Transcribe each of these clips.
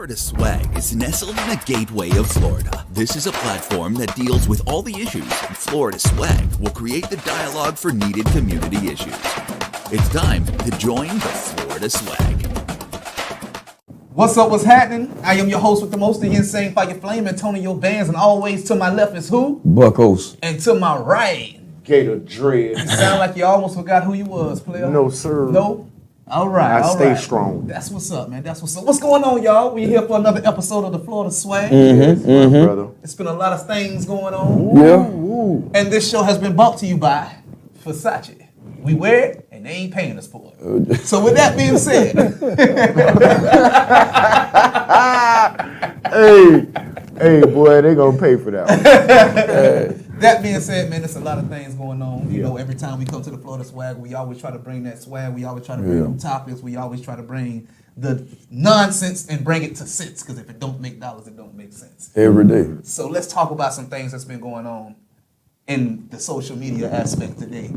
Florida Swag is nestled in the gateway of Florida. This is a platform that deals with all the issues, and Florida Swag will create the dialogue for needed community issues. It's time to join the Florida Swag. What's up, what's happening? I am your host with the most, the insane fire flame, Antonio Bands, and always to my left is who? Buckos. And to my right, Gator Dread. you sound like you almost forgot who you was, player. No, sir. No? All right, I all stay right. strong. That's what's up, man. That's what's up. What's going on, y'all? We here for another episode of the Florida Swag. Brother. It's been a lot of things going on. Yeah. And this show has been brought to you by Versace. We wear it, and they ain't paying us for it. So with that being said, Hey, boy, they gonna pay for that one. that being said, man, there's a lot of things going on. You know, every time we come to the Florida Swag, we always try to bring that swag. We always try to bring new topics. We always try to bring the nonsense and bring it to sense. Because if it don't make dollars, it don't make sense. Every day. So let's talk about some things that's been going on in the social media aspect today.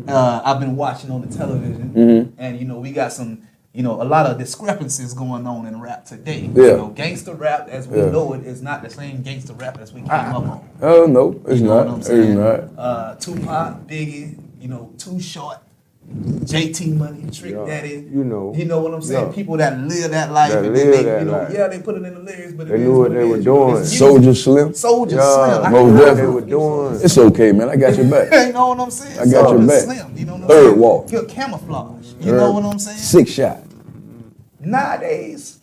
I've been watching on the television, and you know, we got some, you know, a lot of discrepancies going on in rap today. Yeah. You know, gangster rap as we know it is not the same gangster rap as we came up on. Oh, no, it's You know what I'm not. It's saying? not. Tupac, Biggie, you know, Too Short, JT Money, Trick Yeah, Daddy. you know. what I'm saying? Yeah. People that live that life, That and then live they, that you know, life. yeah, they put it in the lyrics, but They knew what they were doing. Soldier Slim. Soldier Yeah, Slim. I most can- They definitely. were doing. It's okay, man. I got your back. You know what I'm saying? I got your Soldier back. Slim, you know what I'm Third saying? wall. Good camouflage. You know what I'm saying? 6 shot. Nowadays,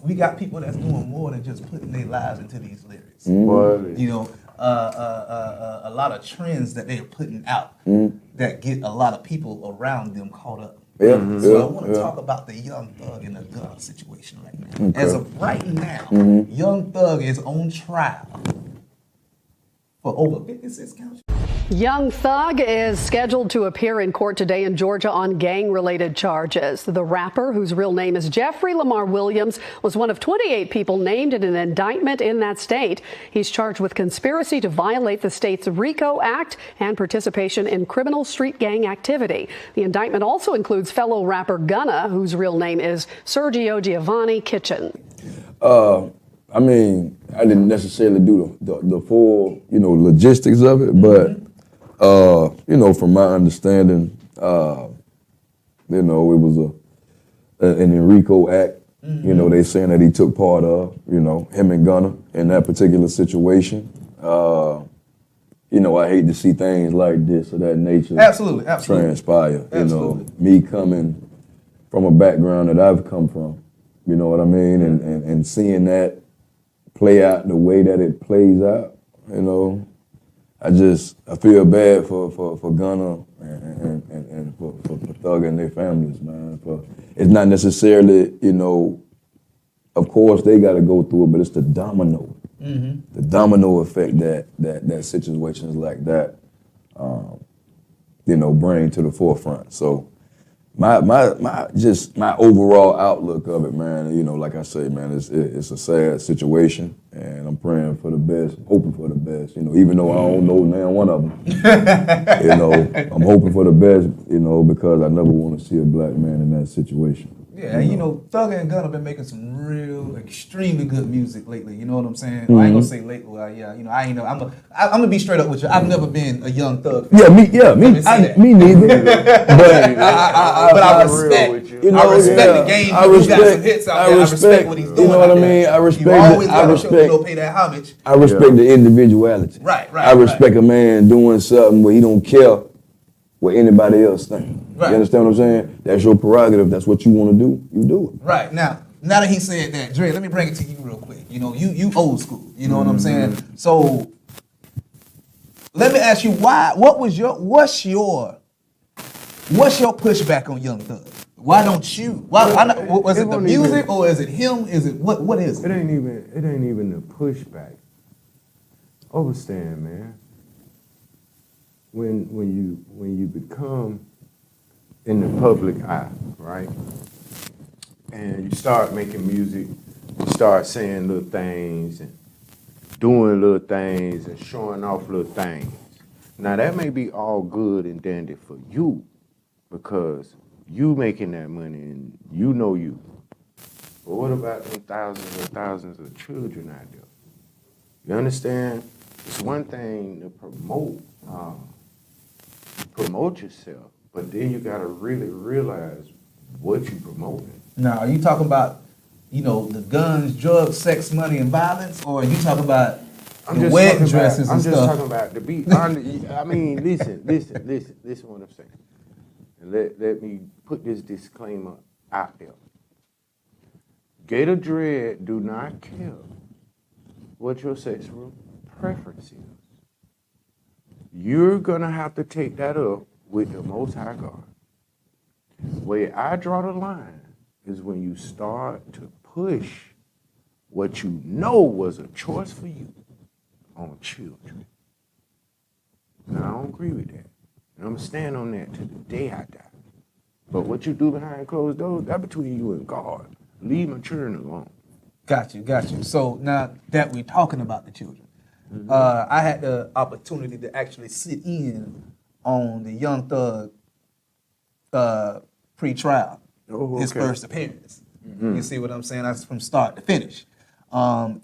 we got people that's doing more than just putting their lives into these lyrics. Boy, You know, a lot of trends that they're putting out that get a lot of people around them caught up. Yeah, So I want to talk about the Young Thug and the Gunna situation right now. Okay. As of right now, Young Thug is on trial for over 56 counts. Young Thug is scheduled to appear in court today in Georgia on gang-related charges. The rapper, whose real name is Jeffrey Lamar Williams, was one of 28 people named in an indictment in that state. He's charged with conspiracy to violate the state's RICO Act and participation in criminal street gang activity. The indictment also includes fellow rapper Gunna, whose real name is Sergio Giovanni Kitchen. I mean, I didn't necessarily do the full, you know, logistics of it, but, you know, from my understanding, you know, it was an Enrico Act, you know, they saying that he took part of, you know, him and Gunna in that particular situation. You know, I hate to see things like this of that nature Absolutely. transpire. You know, Absolutely. me coming from a background that I've come from, you know what I mean, and seeing that play out the way that it plays out, you know, I feel bad for Gunna and for Thug and their families, man. It's not necessarily, you know, of course they got to go through it, but it's the domino effect that situations like that, you know, bring to the forefront. So my overall outlook of it, man, you know, like I say, man, it's a sad situation, and I'm praying for the best, hoping for the best, you know, even though I don't know now one of them. You know, I'm hoping for the best, you know, because I never want to see a black man in that situation. Yeah, you know, Thug and Gunna been making some real, extremely good music lately. You know what I'm saying? I ain't gonna say lately. Yeah, you know, I ain't know. I'm gonna be straight up with you. I've never been a Young Thug fan. Me neither. But I respect. You know, I respect the game. He got some hits out there. I respect what he's doing. You know what I out there. mean? I respect. You always gotta show, you know, pay that homage. I respect the individuality. Right. I respect a man doing something where he don't care what anybody else think. Right. You understand what I'm saying? That's your prerogative. That's what you want to do. You do it. Right. Now that he said that, Dre, let me bring it to you real quick. You know, you old school. You know what I'm saying? So let me ask you, what's your pushback on Young Thug? Why don't you? Was it the music or is it him? Is it what is it? It ain't even the pushback. Understand, man. When you become in the public eye, right? And you start making music, you start saying little things and doing little things and showing off little things. Now that may be all good and dandy for you because you making that money and you know you. But what about them thousands and thousands of children out there? You understand? It's one thing to promote yourself, but then you gotta really realize what you promoting. Now, are you talking about, the guns, drugs, sex, money, and violence, or are you talking about the wedding dresses and stuff? I'm just talking about the beat. I mean, listen what I'm saying. And let me put this disclaimer out there. Gator Dread do not care what your sexual preference is. You're gonna have to take that up with the Most High God. Where I draw the line is when you start to push what you know was a choice for you on children. Now, I don't agree with that. And I'm going to stand on that to the day I die. But what you do behind closed doors, that's between you and God. Leave my children alone. Got you. So now that we're talking about the children, I had the opportunity to actually sit in on the Young Thug pre-trial, his first appearance. You see what I'm saying? That's from start to finish.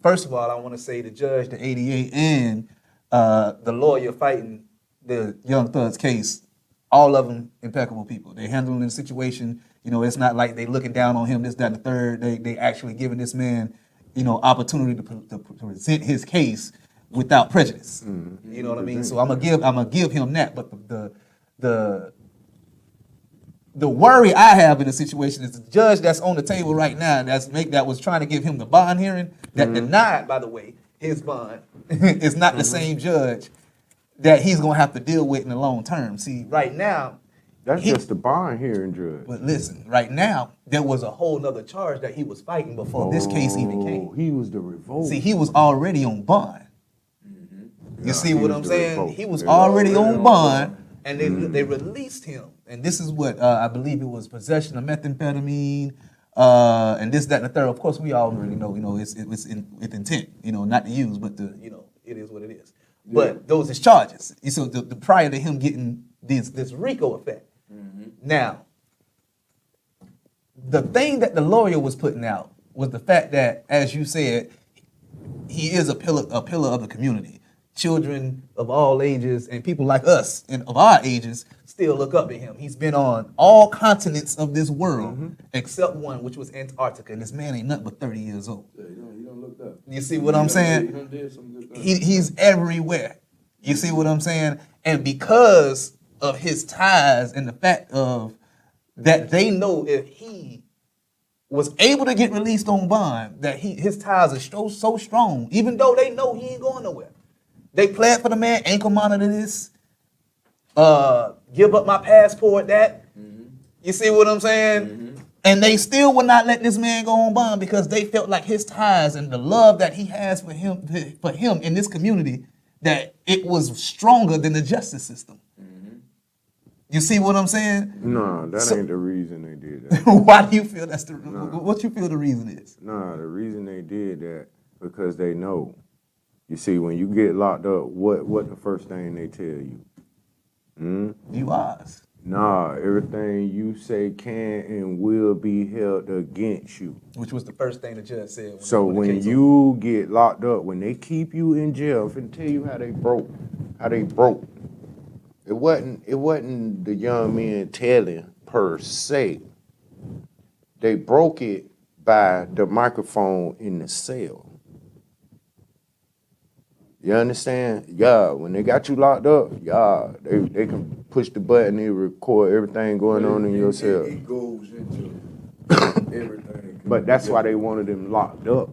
First of all, I want to say the judge, the 88, and the lawyer fighting the Young Thug's case, all of them impeccable people. They handling the situation. It's not like they looking down on him, this, that, and the third. They actually giving this man, opportunity to present his case without prejudice. You know what I mean? So I'm gonna give him that. But the worry I have in the situation is the judge that's on the table right now that was trying to give him the bond hearing that denied, by the way, his bond is not the same judge that he's gonna have to deal with in the long term. See, right now, that's just the bond hearing, judge. But listen, right now there was a whole nother charge that he was fighting before this case even came. He was the revolt. See, he was already on bond. You see what I'm saying? He was already on bond, and they released him. And this is what I believe it was: possession of methamphetamine, and this, that, and the third. Of course, we all already know. It's with intent. Not to use, but it is what it is. Yeah. But those is charges. So the prior to him getting this RICO effect. Now, the thing that the lawyer was putting out was the fact that, as you said, he is a pillar of the community. Children of all ages and people like us and of our ages still look up to him. He's been on all continents of this world except one, which was Antarctica. And this man ain't nothing but 30 years old. Yeah, you don't look up. You see what I'm saying? He's everywhere. You see what I'm saying? And because of his ties and the fact of that they know if he was able to get released on bond, that his ties are so strong, even though they know he ain't going nowhere. They pled for the man, ankle monitor this, give up my passport, that. You see what I'm saying? And they still would not let this man go on bond because they felt like his ties and the love that he has for him in this community, that it was stronger than the justice system. You see what I'm saying? No, that ain't the reason they did that. Why do you feel that's what you feel the reason is? No, the reason they did that because they know. You see, when you get locked up, what the first thing they tell you? You lies. Nah, everything you say can and will be held against you. Which was the first thing the judge said. When you get locked up, when they keep you in jail, I'm finna tell you how they broke. It wasn't the young men telling per se. They broke it by the microphone in the cell. You understand? Yeah, when they got you locked up, they can push the button and record everything going on in your cell. It goes into everything. But that's why they wanted him locked up,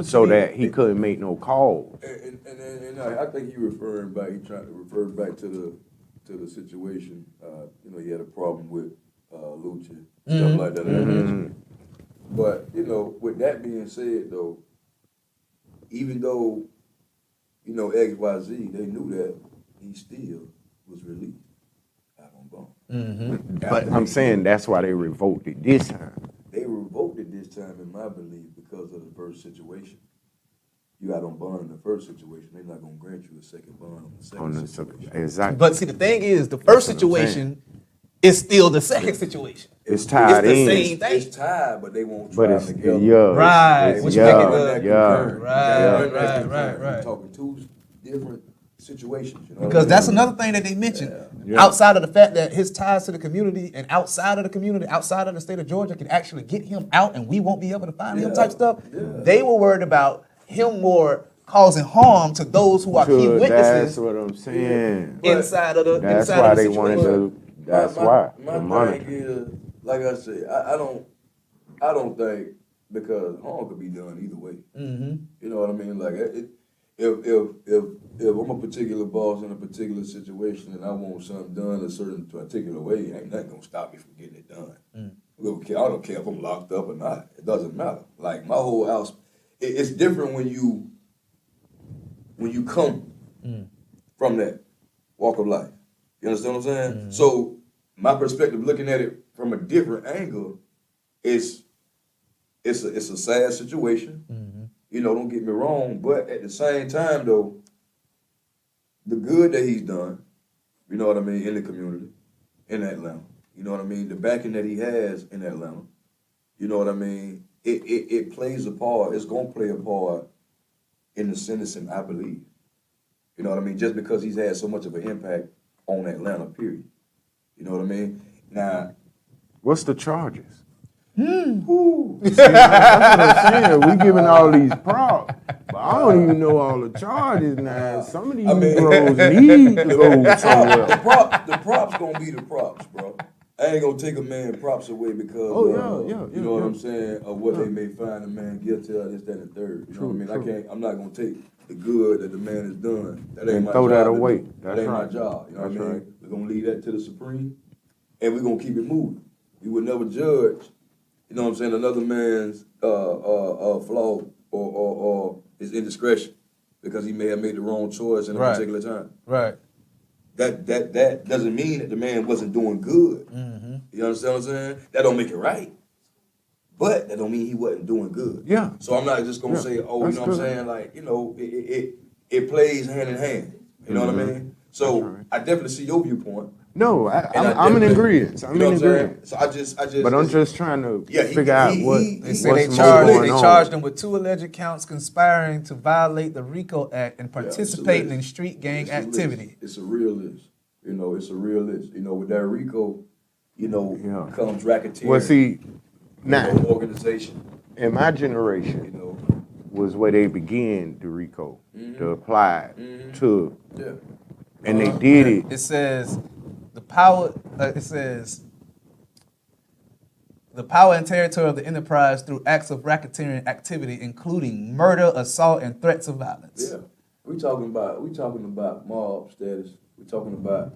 so that he couldn't make no calls. And I think he trying to refer back to the situation. He had a problem with Lucha, stuff like that. But with that being said, though, even though XYZ, they knew that he still was released out on bond. But I'm saying that's why they revoked it this time. They revoked it this time, in my belief, because of the first situation. You got on bond in the first situation, they're not going to grant you a second bond on the second situation. Exactly. But see, the thing is, the first situation, it's still the second situation. It's tied It's the in. same thing. It's tied, but they won't But try it's together. Right, it's- which yeah, make it good. Right. Right. You're talking two different situations. You know Because what I that's mean? another thing that they mentioned. Yeah. Outside of the fact that his ties to the community and outside of the community, outside of the state of Georgia, can actually get him out and we won't be able to find him type stuff. Yeah. They were worried about him more causing harm to those who are key That's witnesses what I'm saying. inside of the That's inside why of the they wanted situation. to. That's why My the thing monitor. is, like I said, I don't think because harm could be done either way. Mm-hmm. You know what I mean? Like if I'm a particular boss in a particular situation and I want something done a certain particular way, ain't nothing gonna stop me from getting it done. I don't care if I'm locked up or not. It doesn't matter. Like my whole house, it's different when you come from that walk of life. You understand what I'm saying? Mm-hmm. So my perspective, looking at it from a different angle, it's a sad situation. Mm-hmm. You know, don't get me wrong, but at the same time though, the good that he's done, you know what I mean, in the community, in Atlanta, you know what I mean, the backing that he has in Atlanta, you know what I mean, it plays a part, it's gonna play a part in the sentencing, I believe. You know what I mean, just because he's had so much of an impact on Atlanta, period. You know what I mean? Now, What's the charges? whew, That's what I'm saying. We giving all these props, but I don't even know all the charges now. Some of these bros need to go somewhere. the props gonna be the props, bro. I ain't gonna take a man props away because you know what I'm saying, of what they may find a man guilty of, this, that, and the third. You know what I mean? I'm not gonna take the good that the man has done. That ain't And my throw job that to away. do. That's That ain't right. my job. You know what I That's mean? right. We're gonna leave that to the Supreme, and we're gonna keep it moving. We would never judge, you know what I'm saying, another man's flaw or his indiscretion because he may have made the wrong choice in a Right. particular time. Right. That doesn't mean that the man wasn't doing good. Mm-hmm. You understand what I'm saying? That don't make it right. But that don't mean he wasn't doing good. Yeah. So I'm not just gonna Yeah. say, oh, That's you know what I'm good. saying? Like, you know, it plays hand in hand. You know what I mean? So That's right. I definitely see your viewpoint. No, And I'm in definitely- agreement. You I'm know in what I'm saying? agreement. So I just But I'm just trying to Yeah, figure out he- what he- They What's say they more charged going on. charged him with 2 alleged counts conspiring to violate the RICO Act and participating in street gang It's a list. activity. It's a real list. You know, it's a real list. You know, with that RICO, you know, Yeah. comes racketeering. Well, see, now Organization. in my You generation know. was where they began the RICO to apply it to, Yeah. and they did it. It says the power. It says the power and territory of the enterprise through acts of racketeering activity, including murder, assault, and threats of violence. Yeah. We talking about mob status. We talking about,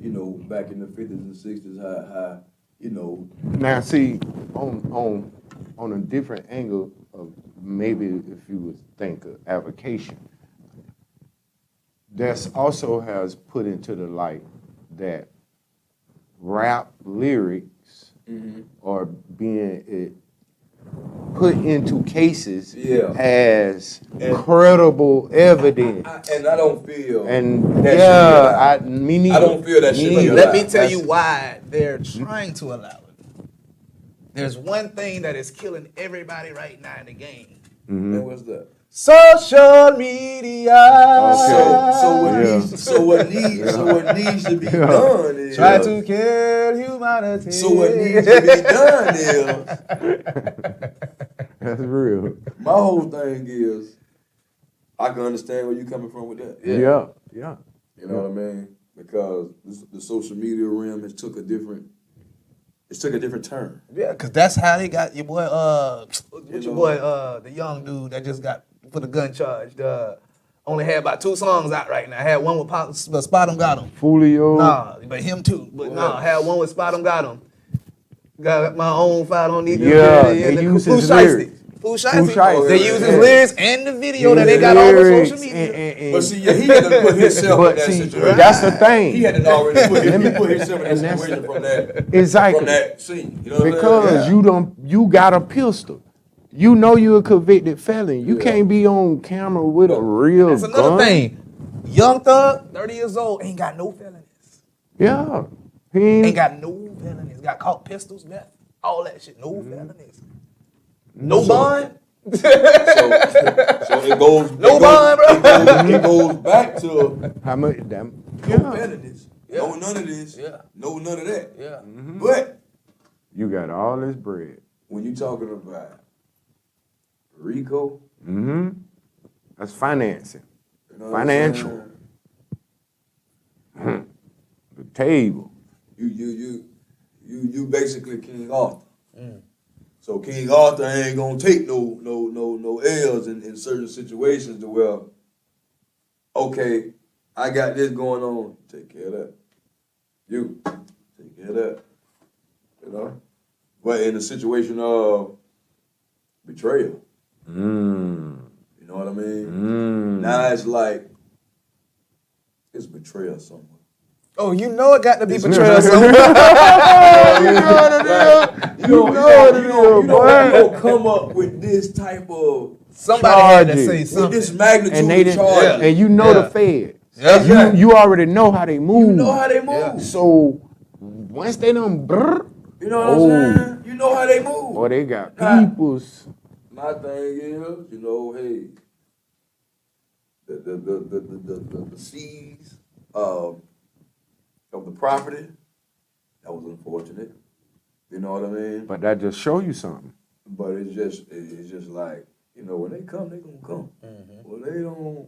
you know, back in the 50s and 60s, how you know. Now, see, on a different angle of maybe if you would think of avocation, that's also has put into the light that rap lyrics are being put into cases Yeah. as And- credible evidence. And I don't feel And that yeah, should be allowed. me neither. I don't feel that should Me be neither. allowed. Let me tell you That's- why they're trying to allow it. There's one thing that is killing everybody right now in the game. And what's that? Social media. So what needs to be done is Try to kill humanity. So what needs to be done is That's real. my whole thing is I can understand where you're coming from with that. Yeah. You know what I mean? Because the social media realm has took a different turn. Yeah, because that's how they got your boy, You your know. boy, the young dude that just got put a gun charge. Only had about 2 songs out right now. Had one with Spot 'em Got 'em. Folio. Nah, but him too. But nah, had one with Spot 'em Got 'em. Got my own fight on these. Yeah, they use his lyrics. Pooh Pooh Shiesty. Shiesty. They use his Yeah. lyrics and the video that they got on Lyrics social media. and- But see, yeah, he had to put himself in But that see, situation. that's the thing. He had to already put Let me- himself in and that that's situation the- from that Exactly. scene. You know what I'm Because saying? you got a pistol. You know you're a convicted felon. You Yeah. can't be on camera with a real That's another gun. thing. Young Thug, 30 years old, ain't got no felonies. Yeah. Ain't got no felonies. Got caught pistols, meth, all that shit. No felonies. No bond. So it goes. No bond, bro. It goes back to How much? Damn. no felonies, no none of this, no none of that. Yeah. But You got all this bread. when you talking about Rico, That's financing. you know what I'm Financial. saying? The table. You basically King Arthur. So King Arthur ain't gonna take no L's in certain situations to where, okay, I got this going on, take care of that. You take care of that. You know? But in the situation of betrayal, you know what I mean? Now it's like it's betrayal somewhere. Oh, you know it got to be betrayal somewhere. You don't come up with this type of Somebody had to Charges. say with something. this magnitude And they of didn't. charges. And you know Yeah. the feds. Yeah. You already know how they move. You know how they move. So once they done brrr, You know what I'm saying? You know how they move. or they got Nah. peoples. My thing is, you know, hey, the seize of the property, that was unfortunate. You know what I mean? But that just show you something. But it's just like, you know, when they come, they gonna come. Well, they don't.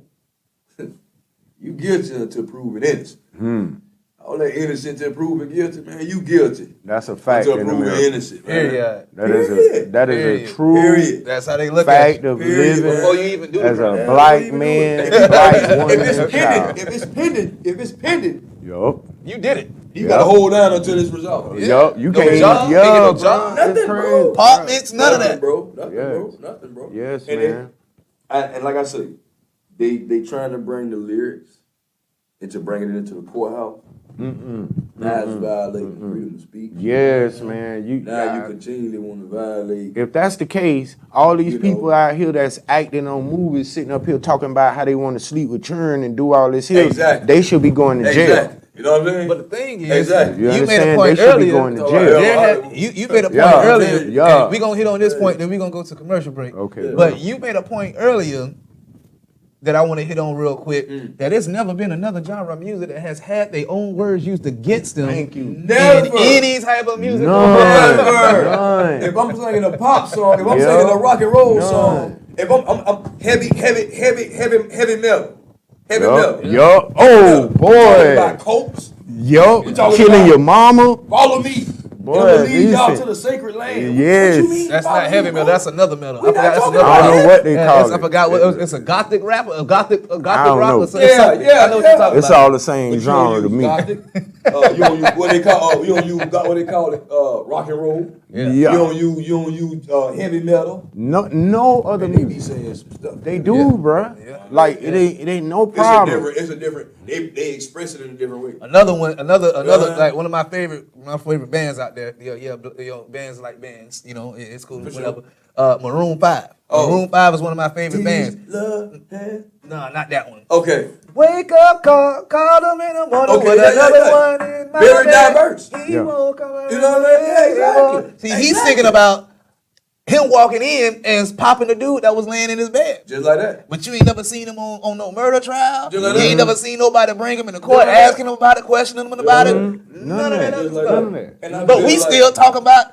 You guilty until proven innocent. All that innocent till proven guilty, man. You guilty That's a fact until in proven America. innocent, man. Period. That is Period. a true Period. That's how they look fact at you. of Period. living Before you even do as it. a black man, If black woman, it's and child. pending, if it's pending, Yup. You did it. you gotta hold down until it's resolved. Yup. You No can't. job, Yup, can't get no bro. job. It's Nothing, bro. crazy. Apartments, none of that. bro. Nothing, Yes. bro. Nothing, bro. Yes, and man. And like I say, they trying to bring the lyrics into bringing it into the courthouse. Now it's violating freedom of speech. Yes, man. Now you continually want to violate. If that's the case, all these You people know. out here that's acting on movies, sitting up here talking about how they want to sleep with children and do all this here, Exactly. they should be going to jail. Exactly. You know what I'm saying? But the thing is, Exactly. You you made a understand? point They should be earlier. going to Oh, jail. yeah. You made a point Yeah. earlier. Yeah. And we gonna hit on this point, then we gonna go to commercial break. Okay. But you made a point earlier that I want to hit on real quick. That there's never been another genre of music that has had their own words used against them. Thank you. Never. In any type of music. Never. None. If I'm singing a pop song, if I'm Yeah. singing a rock and roll None. song, if I'm heavy metal, heavy metal. Yup. Oh, Talking about boy. copes. Yup. You talking Killing about- your mama. Follow me. Boy, I'm gonna lead y'all listen. to the sacred land. Yes. What you mean, That's follow not heavy me, metal. bro? That's another metal. We I forgot not that's talking another about I don't know metal. what they Yeah, call I it. forgot what it was. It's a gothic rap, a gothic don't rock. know. Or something. Yeah, I know what you're talking It's about. all the same But you don't genre to use me. gothic. You don't use what they call. You don't use what they call it. Rock and roll. Yeah. You don't use heavy metal. No other And they be music. saying some stuff. They do, bruh. Like it ain't no problem. It's a different. They express it in a different way. Another Yeah. like one of my favorite bands out there. Bands like bands. You know, it's cool. For Whatever. Maroon 5. Oh. Maroon 5 is one of my favorite bands. Love has- No, not that one. Okay. Wake up, call them in the morning Okay, with yeah, another yeah. one in my Very bed. diverse. He Yeah. won't come out. You know what I mean? Yeah, exactly. See, he's thinking about him walking in and popping the dude that was laying in his bed. Just like that. But you ain't never seen him on no murder trial. Just like You that. ain't never seen nobody bring him in the court, Just like that. asking him about it, questioning him about it. None of that. other Just like stuff. None of that. And I But feel we like- still talking about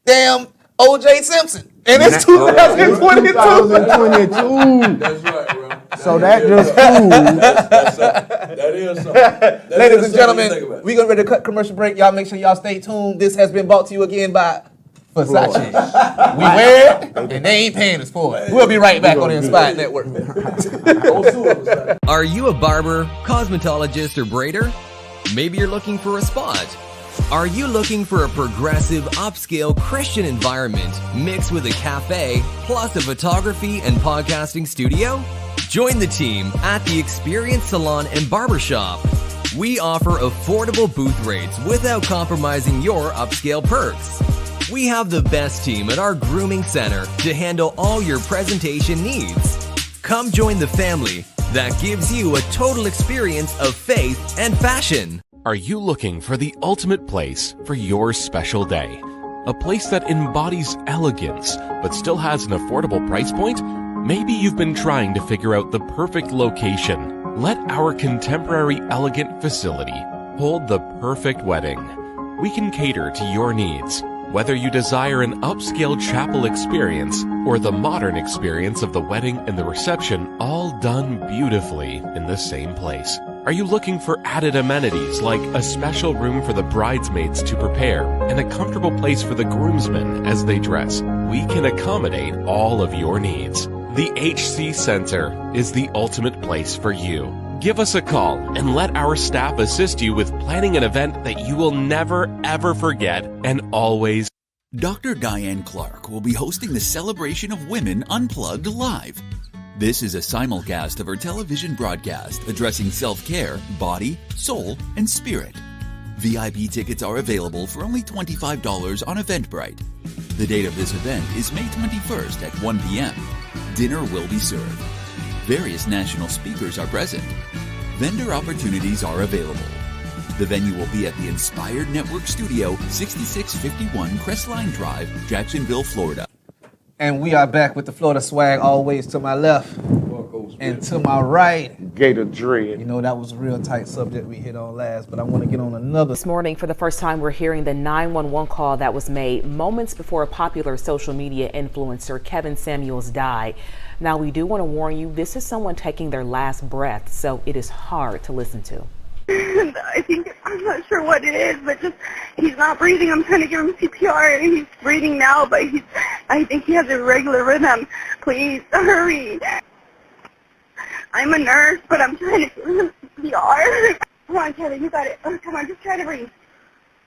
damn O.J. Simpson. And it's 2022. 2022. That's right, bro. So that just proves. That is something. That Ladies is and something to think gentlemen, about. we're getting ready to cut commercial break. Y'all make sure y'all stay tuned. This has been brought to you again by Versace. We wear it, and they ain't paying us for it. We'll be right back on the Inspired Network. Don't sue us. Are you a barber, cosmetologist, or braider? Maybe you're looking for a spot. Are you looking for a progressive, upscale Christian environment mixed with a cafe, plus a photography and podcasting studio? Join the team at the Experience Salon and Barbershop. We offer affordable booth rates without compromising your upscale perks. We have the best team at our grooming center to handle all your presentation needs. Come join the family that gives you a total experience of faith and fashion. Are you looking for the ultimate place for your special day? A place that embodies elegance but still has an affordable price point? Maybe you've been trying to figure out the perfect location. Let our contemporary elegant facility hold the perfect wedding. We can cater to your needs, whether you desire an upscale chapel experience or the modern experience of the wedding and the reception, all done beautifully in the same place. Are you looking for added amenities like a special room for the bridesmaids to prepare and a comfortable place for the groomsmen as they dress? We can accommodate all of your needs. The HC Center is the ultimate place for you. Give us a call and let our staff assist you with planning an event that you will never ever forget and always. Dr. Diane Clark will be hosting the Celebration of Women Unplugged Live. This is a simulcast of her television broadcast addressing self-care, body, soul, and spirit. VIP tickets are available for only $25 on Eventbrite. The date of this event is May 21st at 1 p.m. Dinner will be served. Various national speakers are present. Vendor opportunities are available. The venue will be at the Inspired Network Studio, 6651 Crestline Drive, Jacksonville, Florida. And we are back with the Florida swag, always to my left and to my right. Gator Dread. You know, that was a real tight subject we hit on last, but I want to get on another. This morning, for the first time, we're hearing the 911 call that was made moments before a popular social media influencer, Kevin Samuels, died. Now, we do want to warn you, this is someone taking their last breath, so it is hard to listen to. I think, I'm not sure what it is, but just, he's not breathing. I'm trying to give him CPR, and he's breathing now, but I think he has a irregular rhythm. Please, hurry. I'm a nurse, but I'm trying to give him CPR. Come on, Kevin, you got it. Oh, come on, just try to breathe.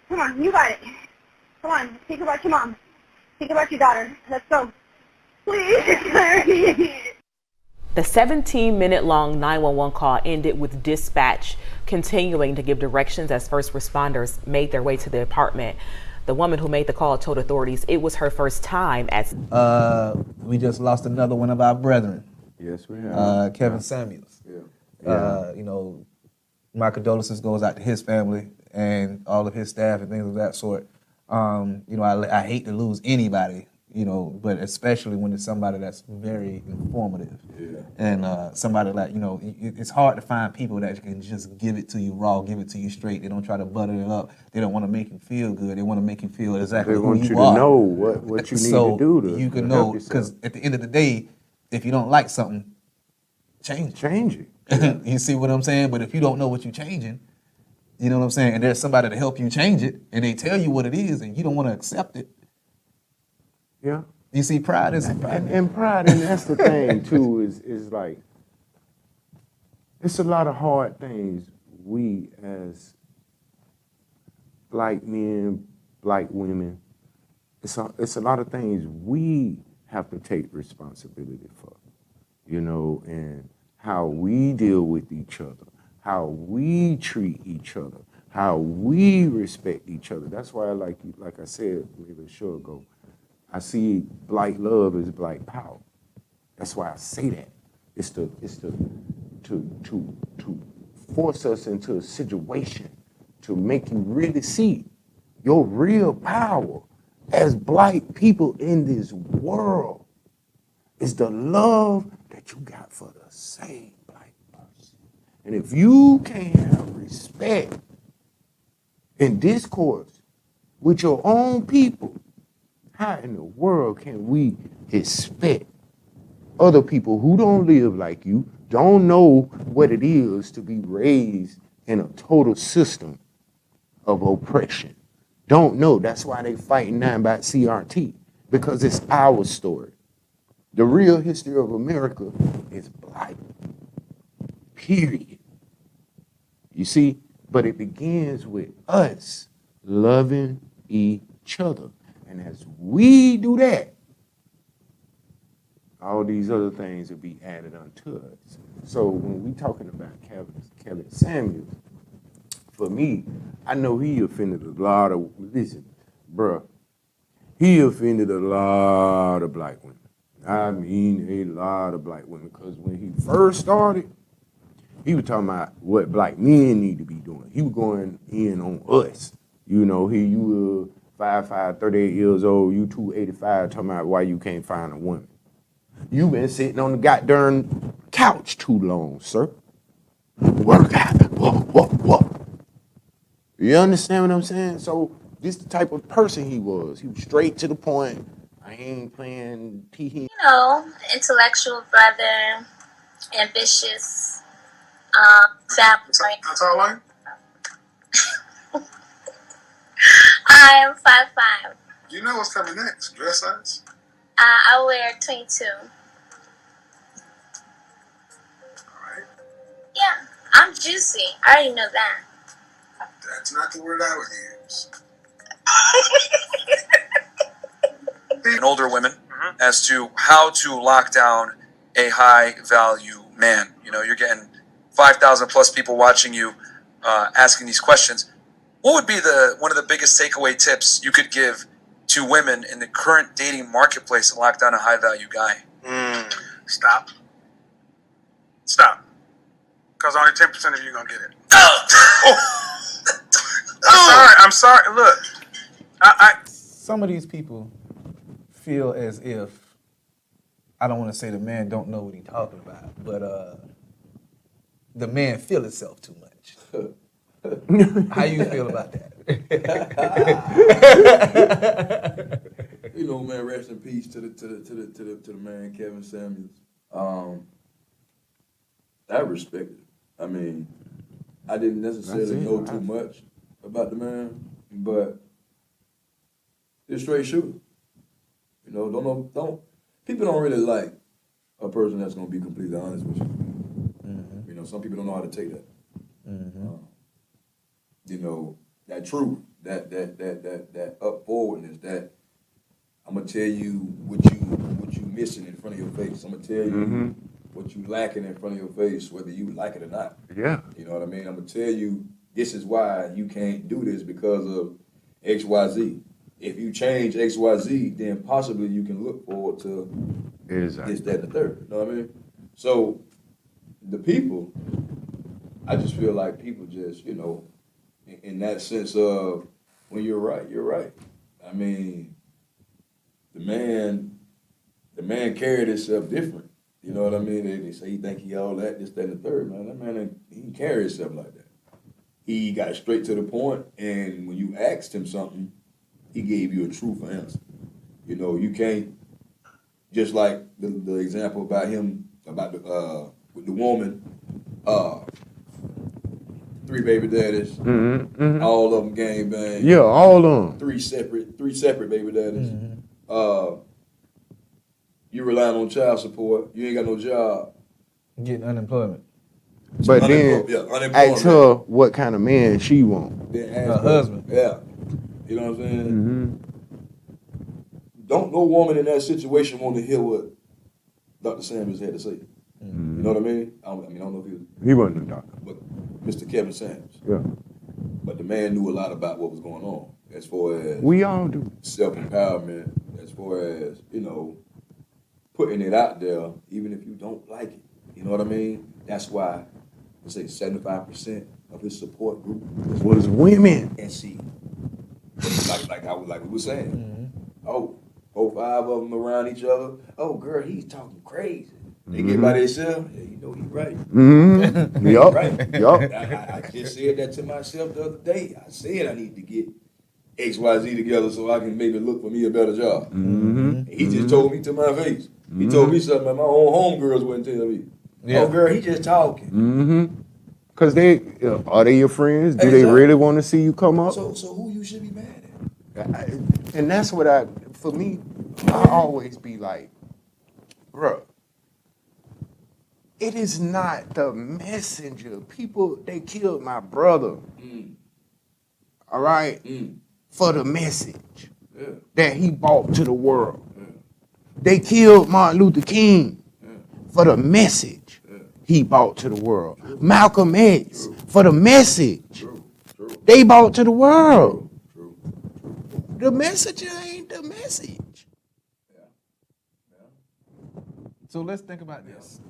Come on, you got it. Come on, think about your mom. Think about your daughter. Let's go. Please, hurry. The 17-minute-long 911 call ended with dispatch continuing to give directions as first responders made their way to the apartment. The woman who made the call told authorities it was her first time at. We just lost another one of our brethren. Yes, we have. Kevin Samuels. Yeah. You know, my condolences goes out to his family and all of his staff and things of that sort. You know, I hate to lose anybody, you know, but especially when it's somebody that's very informative. Yeah. And somebody like, you know, it's hard to find people that can just give it to you raw, give it to you straight. They don't try to butter it up. They don't want to make you feel good. They want to make you feel exactly They who want you you are. to know what you need to do to you can to know, help yourself. because at the end of the day, if you don't like something, change it. Change it. You see what I'm saying? But if you don't know what you're changing, you know what I'm saying, and there's somebody to help you change it, and they tell you what it is, and you don't want to accept it. Yeah. You see, pride is And pride, and that's the thing too, is like, it's a lot of hard things we as black men, black women, it's a lot of things we have to take responsibility for, you know, and how we deal with each other, how we treat each other, how we respect each other. That's why, like I said maybe a show ago, I see black love as black power. That's why I say that. It's to force us into a situation to make you really see your real power as black people in this world. Is the love that you got for the same black person. And if you can't have respect and discourse with your own people, how in the world can we expect other people who don't live like you, don't know what it is to be raised in a total system of oppression? Don't know. That's why they fighting now about CRT, because it's our story. The real history of America is black, period. You see, but it begins with us loving each other. And as we do that, all these other things will be added unto us. So when we talking about Kevin Samuels, for me, I know he offended a lot of, listen, bruh, he offended a lot of black women. I mean, a lot of black women, because when he first started, He was talking about what black men need to be doing. He was going in on us. You know, here you were 5'5", 38 years old, you 285, talking about why you can't find a woman. You been sitting on the goddamn couch too long, sir. What? You understand what I'm saying? So this the type of person he was. He was straight to the point. I ain't playing tee. You know, intellectual brother, ambitious, family. How tall are you? I am 5'5". You know what's coming next? Dress size? I wear 22. Alright. Yeah, I'm juicy. I already know that. That's not the word I would use. And older women as to how to lock down a high value man. You know, you're getting 5,000 plus people watching you asking these questions. What would be one of the biggest takeaway tips you could give to women in the current dating marketplace to lock down a high value guy? Stop. Because only 10% of you are going to get it. I'm sorry. Look, Some of these people feel as if, I don't want to say the man don't know what he's talking about, but the man feel himself too much. How you feel about that? You know, man, rest in peace to the man Kevin Samuels. I respect it. I mean, I didn't necessarily know too much about the man, but he's a straight shooter. You know, people don't really like a person that's gonna be completely honest with you. Mm-hmm. You know, some people don't know how to take that. Mm-hmm. You know, that truth, that up forwardness, that I'm gonna tell you what you missing in front of your face. I'm gonna tell you what you lacking in front of your face, whether you like it or not. Yeah. You know what I mean? I'm gonna tell you this is why you can't do this because of XYZ. If you change XYZ, then possibly you can look forward to this, that, and the third. You know what I mean? So the people, I just feel like people just, you know, in that sense of when you're right, you're right. I mean, the man carried himself different. You know what I mean? They say he think he all that, this, that, and the third. Man, that man, he didn't carry himself like that. He got straight to the point, and when you asked him something, he gave you a truthful answer. You know, you can't, just like the example about him, about with the woman, 3 baby daddies, all of them gang bang. Yeah, all of them. 3 separate baby daddies. You relying on child support. You ain't got no job. Getting unemployment. But then ask her what kind of man she want. Then ask her husband. Yeah. You know what I'm saying? Don't no woman in that situation want to hear what Dr. Samuels had to say. You know what I mean? I don't know if he wasn't a doctor. But Mr. Kevin Samuels. Yeah. But the man knew a lot about what was going on as far as we all do. Self-empowerment, as far as, you know, putting it out there, even if you don't like it. You know what I mean? That's why I say 75% of his support group was women. And see, like we were saying, 5 of them around each other. Oh, girl, he's talking crazy. They get by themselves. Yeah, you know he's right. Yup. Right. Yup. I just said that to myself the other day. I said I need to get XYZ together so I can maybe look for me a better job. He just told me to my face. He told me something that my own homegirls wouldn't tell me. Yeah. Oh, girl, he just talking. Because are they your friends? Do they really want to see you come up? So who you should be mad at? And that's what for me, I always be like, bruh, it is not the messenger. People, they killed my brother. All right? For the message that he brought to the world. They killed Martin Luther King for the message he brought to the world. Malcolm X for the message they brought to the world. The messenger ain't the message. So let's think about this.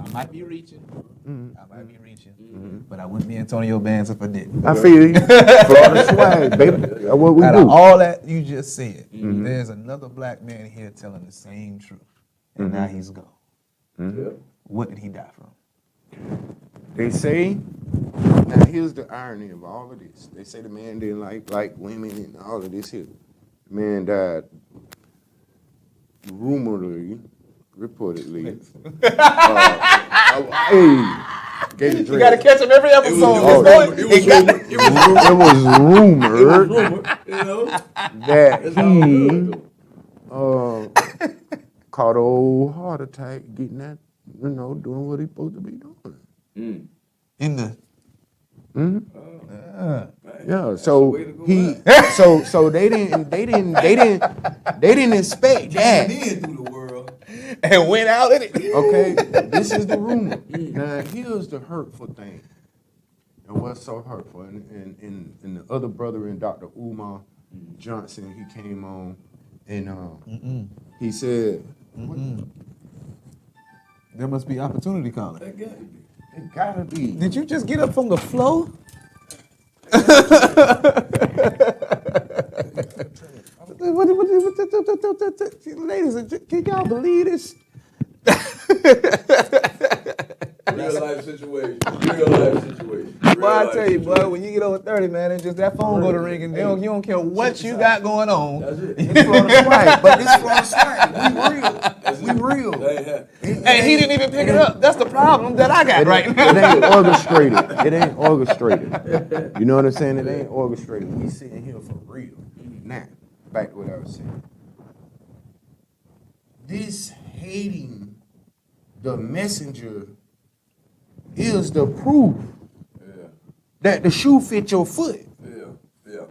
I might be reaching, I might be reaching, but I wouldn't be Antonio Bands if I didn't. I feel you. Florida swag, baby. That's what we Out do. of all that you just said, there's another black man here telling the same truth, and now he's gone. What did he die from? They say, now here's the irony of all of this. They say the man didn't like women and all of this here. The man died reportedly. You gotta catch him every episode. It was rumored that he caught a old heart attack getting that, doing what he's supposed to be doing. In the yeah, so he, so they didn't expect that. through the world. and went out in it. Okay, this is the rumor. Now here's the hurtful thing, and what's so hurtful, and the other brother in Dr. Umar Johnson, he came on, and he said, There must be opportunity calling. it gotta be. Did you just get up from the floor? Ladies, can y'all believe this? Real life situation. Real life situation. Boy, I tell you, boy, when you get over 30, man, it's just that phone go to ring, and you don't care what you got going on. That's it. It's Florida swag, but this Florida swag, we real. And he didn't even pick it up. That's the problem that I got right now. It ain't orchestrated. It ain't orchestrated. You know what I'm saying? It ain't orchestrated. We sitting here for real. Now, back to what I was saying. This hating the messenger is the proof that the shoe fit your foot.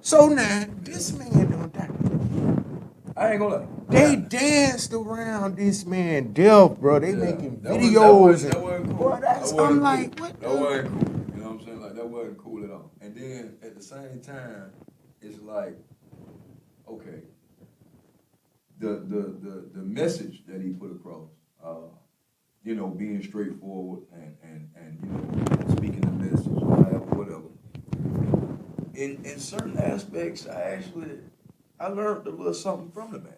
So now, this man don't die. I ain't gonna lie. They danced around this man death, bro. They making videos. That wasn't cool. Boy, That I'm wasn't like, cool. what That wasn't cool. You know what I'm saying? Like, that wasn't cool at all. And then, at the same time, it's like, okay, the message that he put across, being straightforward and speaking the message, whatever. In certain aspects, I learned a little something from the man.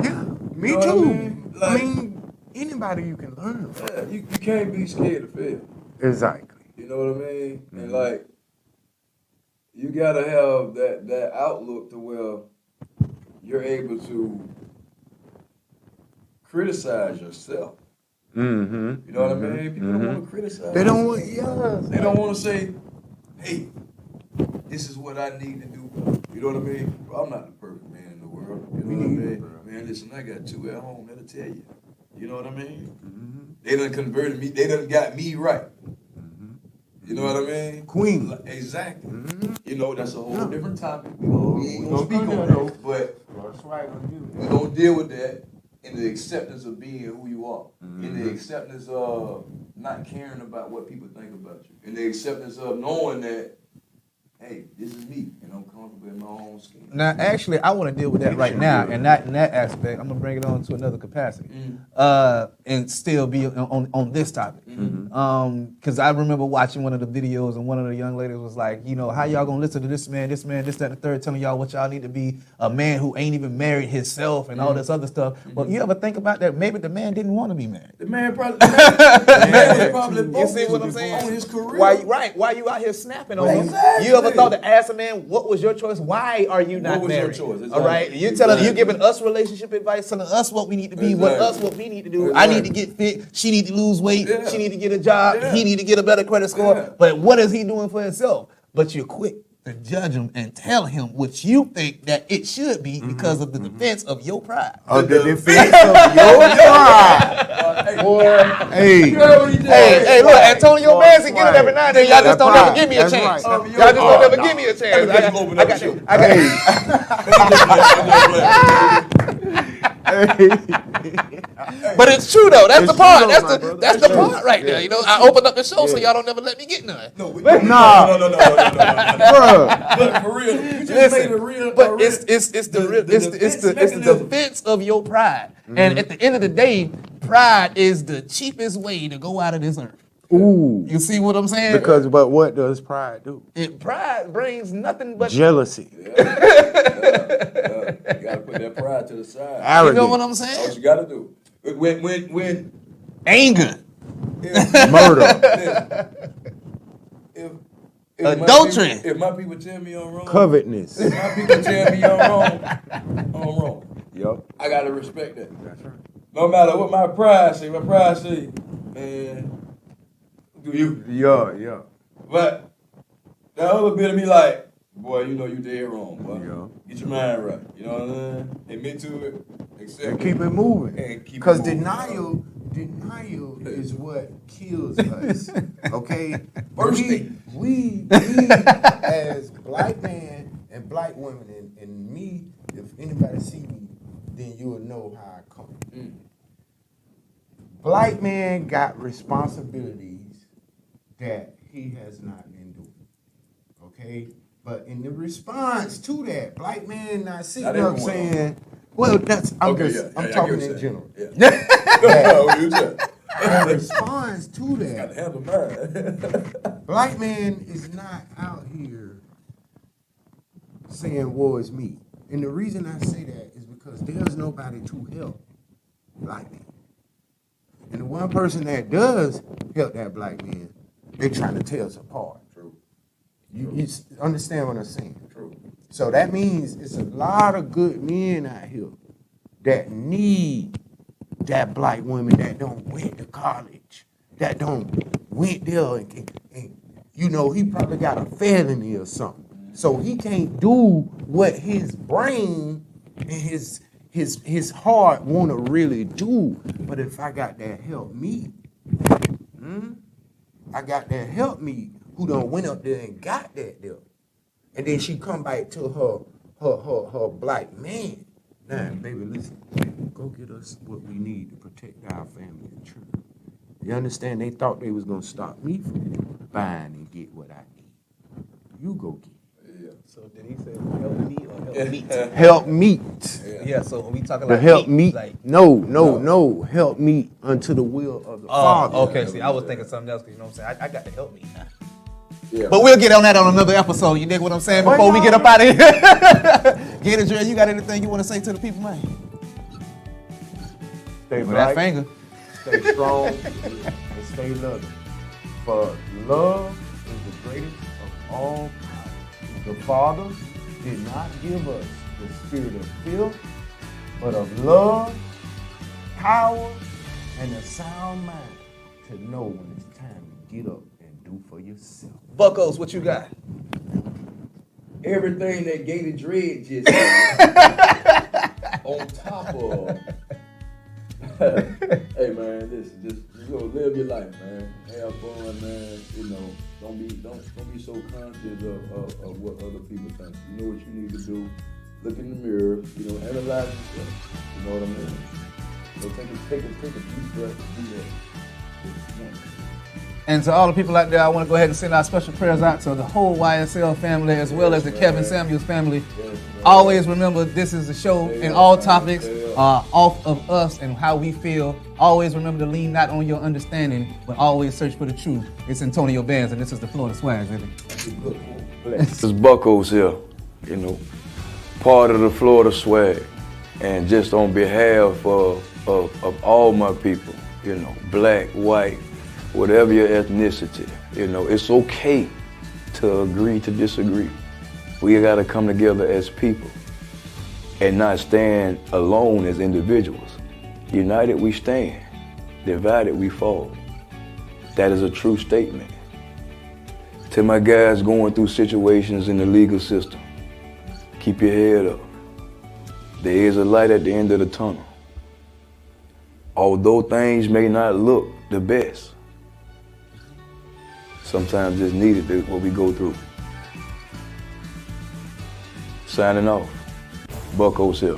Yeah, me You know too. what I mean? Anybody you can learn from. Yeah, you can't be scared to fail. Exactly. You know what I mean? And like, you gotta have that outlook to where you're able to criticize yourself. You know what I mean? People don't want to criticize. They don't want, They don't want to say, hey, this is what I need to do. You know what I mean? Bro, I'm not the perfect man in the world. You know what I mean? Man, listen, I got 2 at home. That'll tell you. You know what I mean? They done converted me. They done got me right. You know what I mean? Queen. Exactly. You know, that's a whole different topic. We ain't gonna speak on that, but we're gonna deal with that in the acceptance of being who you are. In the acceptance of not caring about what people think about you. In the acceptance of knowing that, hey, this is me, and I'm comfortable in my own skin. Now, actually, I want to deal with that right now, and in that aspect, I'm gonna bring it on to another capacity, and still be on this topic. Because I remember watching one of the videos, and one of the young ladies was like, how y'all gonna listen to this man, this, that, and the third, telling y'all what y'all need to be, a man who ain't even married himself, and all this other stuff. Well, you ever think about that? Maybe the man didn't want to be married. The man probably, was probably You see what I'm saying? on his career. Why you out here snapping on him? You ever thought to ask a man, what was your choice? Why are you not What was married? your choice? Exactly. All right, you giving us relationship advice, telling us what we need to be, what we need to do. I need to get fit. She need to lose weight. She need to get a job. He need to get a better credit score. But what is he doing for himself? But you're quick to judge him and tell him what you think that it should be because of the defense of your pride. Of the defense of your pride. Hey, look, Antonio Bands get it every now and then. Y'all just don't ever give me a chance. Y'all just don't ever give me a chance. But it's true though. That's the part. That's the part right there. I opened up the show so y'all don't never let me get none. No. Bruh. For real, you just Listen, made a real. but it's the defense of your pride. And at the end of the day, pride is the cheapest way to go out of this earth. Ooh. You see what I'm saying? Because, but what does pride do? Pride brings nothing but Jealousy. You gotta put that pride to the side. You know what I'm That's saying? what you gotta do. When Anger. Murder. if Adultery. If my people tell me I'm wrong, Covetousness. if my people tell me I'm wrong, I'm wrong. Yup. I gotta respect that. That's right. No matter what my pride say, man, do you? Yeah. But the other bit of me like, boy, you know you dead wrong, boy. Yeah. Get your mind right. You know what I'm saying? Admit to it, accept And it. keep it moving. And keep it Because moving. denial is what kills us. Okay? First we thing. we as black men and black women and me, if anybody see me, then you will know how I come. Black man got responsibilities that he has not been doing. Okay? But in the response to that, black man not sitting Not up everyone. saying, well, that's I'm Okay, just yeah, I'm I talking get in what general. you're saying. Yeah. You just In response to gotta that, handle mine. black man is not out here saying woe is me. And the reason I say that is because there's nobody to help black men. And the one person that does help that black man, they're trying to tear us apart. True. You understand what I'm saying? True. So that means it's a lot of good men out here that need that black woman that don't went to college, that don't went there and you know, he probably got a felony or something. So he can't do what his brain and his heart want to really do. But if I got that help me, I got that help me who done went up there and got that there. And then she come back to her black man. Now, baby, listen, go get us what we need to protect our family and children. You understand? They thought they was gonna stop me from buying and get what I need. You go get it. So did he say help me or help meet? Help meet. Yeah, so when we talking The like help meet. like No. Help meet unto the will of the Father. okay. See, I was thinking something else because you know what I'm saying. I got to help me now. Yeah. But we'll get on that on another episode. You dig what I'm saying? Before we get up out of here. Gator Dre, you got anything you want to say to the people, man? Stay With that black, finger. stay strong, and stay loving. For love is the greatest of all power. The Father did not give us the spirit of fear, but of love, power, and a sound mind to know when it's time to get up and do for yourself. Buckos, what you got? Everything that Gator Dread just on top of. Hey man, listen, just go live your life, man. Have fun, man. You know, don't be so conscious of what other people think. You know what you need to do. Look in the mirror. You know, analyze yourself. You know what I mean? So take a deep breath and do that. And to all the people out there, I want to go ahead and send our special prayers out to the whole YSL family as well as the Kevin Samuels family. Always remember, this is a show and all topics are off of us and how we feel. Always remember to lean not on your understanding, but always search for the truth. It's Antonio Bands, and this is the Florida Swag, baby. This is Buckos here, you know, part of the Florida Swag. And just on behalf of all my people, you know, black, white, whatever your ethnicity, you know, it's okay to agree to disagree. We gotta come together as people and not stand alone as individuals. United we stand, divided we fall. That is a true statement. To my guys going through situations in the legal system, keep your head up. There is a light at the end of the tunnel. Although things may not look the best, sometimes it's needed what we go through. Signing off, Buckos here.